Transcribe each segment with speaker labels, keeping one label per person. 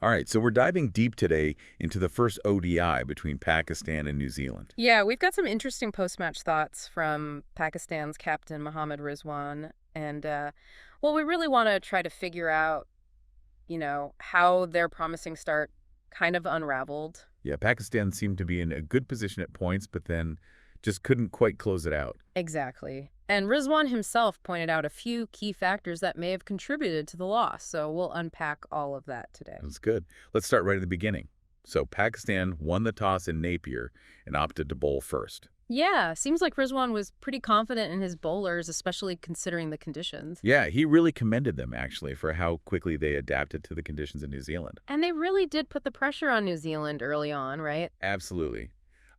Speaker 1: All right, so we're diving deep today into the first ODI between Pakistan and New Zealand.
Speaker 2: Yeah, we've got some interesting post-match thoughts from Pakistan's captain, Mohammad Rizwan. And we really want to try to figure out, how their promising start kind of unraveled.
Speaker 1: Yeah, Pakistan seemed to be in a good position at points, but then just couldn't quite close it out.
Speaker 2: Exactly. And Rizwan himself pointed out a few key factors that may have contributed to the loss, so we'll unpack all of that today.
Speaker 1: That's good. Let's start right at the beginning. So Pakistan won the toss in Napier and opted to bowl first.
Speaker 2: Yeah, seems like Rizwan was pretty confident in his bowlers, especially considering the conditions.
Speaker 1: Yeah, he really commended them, actually, for how quickly they adapted to the conditions in New Zealand.
Speaker 2: And they really did put the pressure on New Zealand early on, right?
Speaker 1: Absolutely.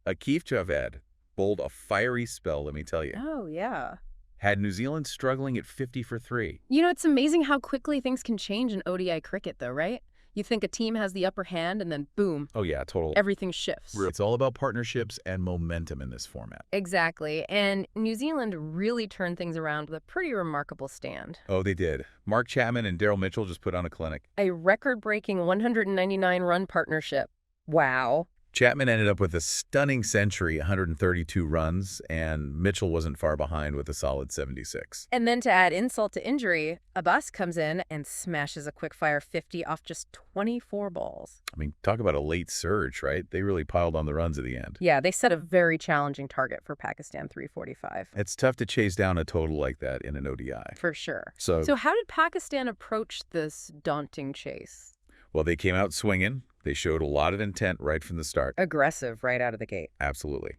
Speaker 1: Akif Javed bowled a fiery spell, let me tell you.
Speaker 2: Oh, yeah.
Speaker 1: Had New Zealand struggling at 50 for 3.
Speaker 2: It's amazing how quickly things can change in ODI cricket, though, right? You think a team has the upper hand, and then boom,
Speaker 1: Oh yeah, total.
Speaker 2: everything shifts.
Speaker 1: It's all about partnerships and momentum in this format.
Speaker 2: Exactly. And New Zealand really turned things around with a pretty remarkable stand.
Speaker 1: Oh, they did. Mark Chapman and Daryl Mitchell just put on a clinic.
Speaker 2: A record-breaking 199-run partnership. Wow.
Speaker 1: Chapman ended up with a stunning century, 132 runs, and Mitchell wasn't far behind with a solid 76.
Speaker 2: And then to add insult to injury, Abbas comes in and smashes a quick-fire 50 off just 24 balls.
Speaker 1: I mean, talk about a late surge, right? They really piled on the runs at the end.
Speaker 2: Yeah, they set a very challenging target for Pakistan 345.
Speaker 1: It's tough to chase down a total like that in an ODI.
Speaker 2: For sure.
Speaker 1: So,
Speaker 2: So how did Pakistan approach this daunting chase?
Speaker 1: well, they came out swinging. They showed a lot of intent right from the start.
Speaker 2: Aggressive right out of the gate.
Speaker 1: Absolutely.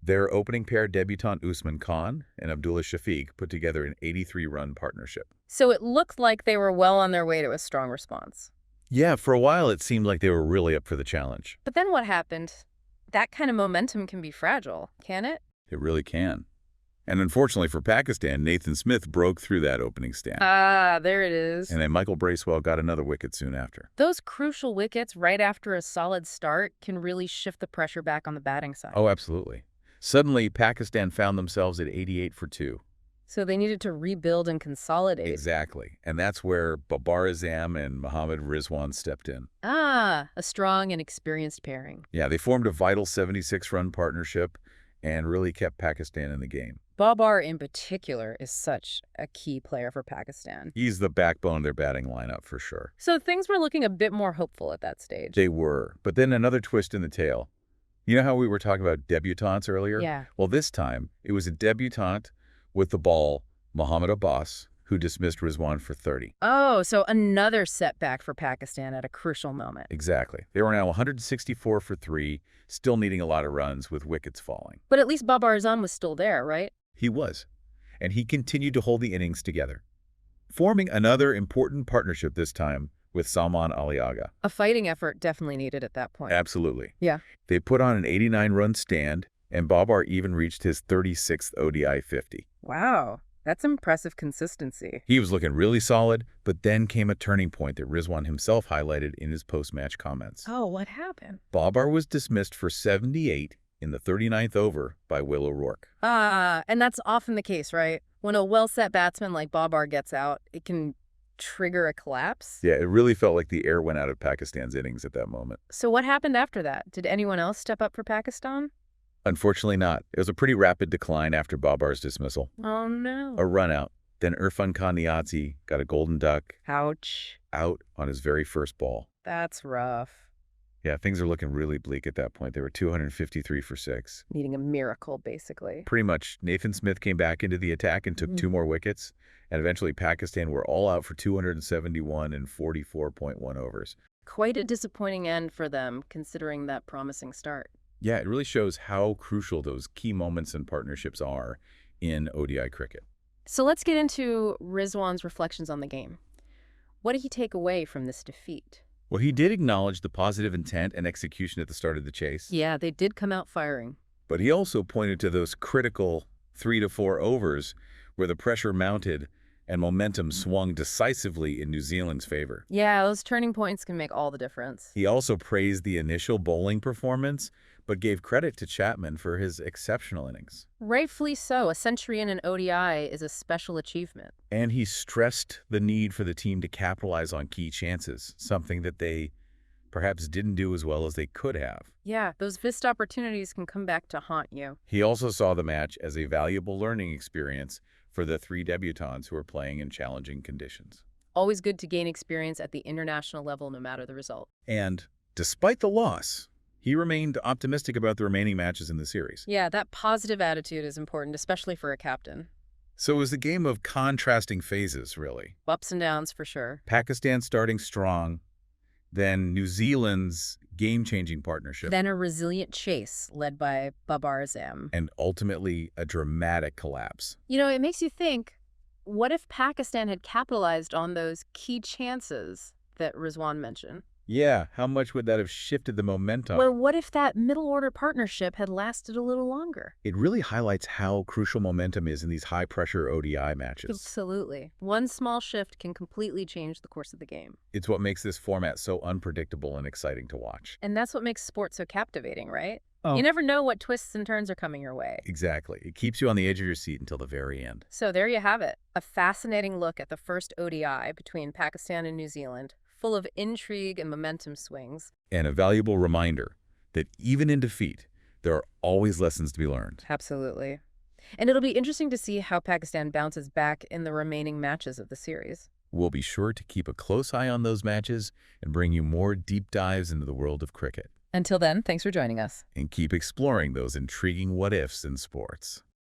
Speaker 1: Their opening pair debutant Usman Khan and Abdullah Shafiq put together an 83-run partnership.
Speaker 2: So it looked like they were well on their way to a strong response.
Speaker 1: Yeah, for a while it seemed like they were really up for the challenge.
Speaker 2: But then what happened? That kind of momentum can be fragile, can it?
Speaker 1: It really can. And unfortunately for Pakistan, Nathan Smith broke through that opening stand.
Speaker 2: Ah, there it is.
Speaker 1: And then Michael Bracewell got another wicket soon after.
Speaker 2: Those crucial wickets right after a solid start can really shift the pressure back on the batting side.
Speaker 1: Oh, absolutely. Suddenly, Pakistan found themselves at 88 for 2.
Speaker 2: So they needed to rebuild and consolidate.
Speaker 1: Exactly. And that's where Babar Azam and Mohammad Rizwan stepped in.
Speaker 2: Ah, a strong and experienced pairing.
Speaker 1: Yeah, they formed a vital 76-run partnership and really kept Pakistan in the game.
Speaker 2: Babar in particular is such a key player for Pakistan.
Speaker 1: He's the backbone of their batting lineup for sure.
Speaker 2: So things were looking a bit more hopeful at that stage.
Speaker 1: They were. But then another twist in the tail. You know how we were talking about debutantes earlier?
Speaker 2: Yeah.
Speaker 1: Well, this time, it was a debutante with the ball, Mohammad Abbas, who dismissed Rizwan for 30.
Speaker 2: Oh, so another setback for Pakistan at a crucial moment.
Speaker 1: Exactly. They were now 164 for 3, still needing a lot of runs with wickets falling.
Speaker 2: But at least Babar Azam was still there, right?
Speaker 1: He was. And he continued to hold the innings together, forming another important partnership this time with Salman Ali Agha.
Speaker 2: A fighting effort definitely needed at that point.
Speaker 1: Absolutely.
Speaker 2: Yeah.
Speaker 1: They put on an 89-run stand, and Babar even reached his 36th ODI 50.
Speaker 2: Wow, that's impressive consistency.
Speaker 1: He was looking really solid, but then came a turning point that Rizwan himself highlighted in his post-match comments.
Speaker 2: Oh, what happened?
Speaker 1: Babar was dismissed for 78 in the 39th over by Will O'Rourke.
Speaker 2: Ah, and that's often the case, right? When a well-set batsman like Babar gets out, it can trigger a collapse.
Speaker 1: Yeah, it really felt like the air went out of Pakistan's innings at that moment.
Speaker 2: So what happened after that? Did anyone else step up for Pakistan?
Speaker 1: Unfortunately not. It was a pretty rapid decline after Babar's dismissal.
Speaker 2: Oh, no.
Speaker 1: A run out. Then Irfan Khan Niazi got a golden duck
Speaker 2: Ouch.
Speaker 1: out on his very first ball.
Speaker 2: That's rough.
Speaker 1: Yeah, things are looking really bleak at that point. They were 253 for 6.
Speaker 2: Needing a miracle, basically.
Speaker 1: Pretty much, Nathan Smith came back into the attack and took 2 more wickets, and eventually Pakistan were all out for 271 and 44.1 overs.
Speaker 2: Quite a disappointing end for them, considering that promising start.
Speaker 1: Yeah, it really shows how crucial those key moments and partnerships are in ODI cricket.
Speaker 2: So let's get into Rizwan's reflections on the game. What did he take away from this defeat?
Speaker 1: Well, he did acknowledge the positive intent and execution at the start of the chase.
Speaker 2: Yeah, they did come out firing.
Speaker 1: But he also pointed to those critical 3 to 4 overs where the pressure mounted and momentum swung decisively in New Zealand's favor.
Speaker 2: Yeah, those turning points can make all the difference.
Speaker 1: He also praised the initial bowling performance, but gave credit to Chapman for his exceptional innings.
Speaker 2: Rightfully so. A century in an ODI is a special achievement.
Speaker 1: And he stressed the need for the team to capitalize on key chances, something that they perhaps didn't do as well as they could have.
Speaker 2: Yeah, those missed opportunities can come back to haunt you.
Speaker 1: He also saw the match as a valuable learning experience for the 3 debutantes who were playing in challenging conditions.
Speaker 2: Always good to gain experience at the international level no matter the result.
Speaker 1: And despite the loss, he remained optimistic about the remaining matches in the series.
Speaker 2: Yeah, that positive attitude is important, especially for a captain.
Speaker 1: So it was a game of contrasting phases, really.
Speaker 2: Ups and downs for sure.
Speaker 1: Pakistan starting strong, then New Zealand's game-changing partnership,
Speaker 2: Then a resilient chase led by Babar Azam.
Speaker 1: and ultimately a dramatic collapse.
Speaker 2: It makes you think, what if Pakistan had capitalized on those key chances that Rizwan mentioned?
Speaker 1: Yeah, how much would that have shifted the momentum?
Speaker 2: Or what if that middle-order partnership had lasted a little longer?
Speaker 1: It really highlights how crucial momentum is in these high-pressure ODI matches.
Speaker 2: Absolutely. One small shift can completely change the course of the game.
Speaker 1: It's what makes this format so unpredictable and exciting to watch.
Speaker 2: And that's what makes sport so captivating, right?
Speaker 1: Oh.
Speaker 2: You never know what twists and turns are coming your way.
Speaker 1: Exactly. It keeps you on the edge of your seat until the very end.
Speaker 2: So there you have it. A fascinating look at the first ODI between Pakistan and New Zealand, full of intrigue and momentum swings.
Speaker 1: And a valuable reminder that even in defeat, there are always lessons to be learned.
Speaker 2: Absolutely. And it'll be interesting to see how Pakistan bounces back in the remaining matches of the series.
Speaker 1: We'll be sure to keep a close eye on those matches and bring you more deep dives into the world of cricket.
Speaker 2: Until then, thanks for joining us.
Speaker 1: And keep exploring those intriguing what-ifs in sports.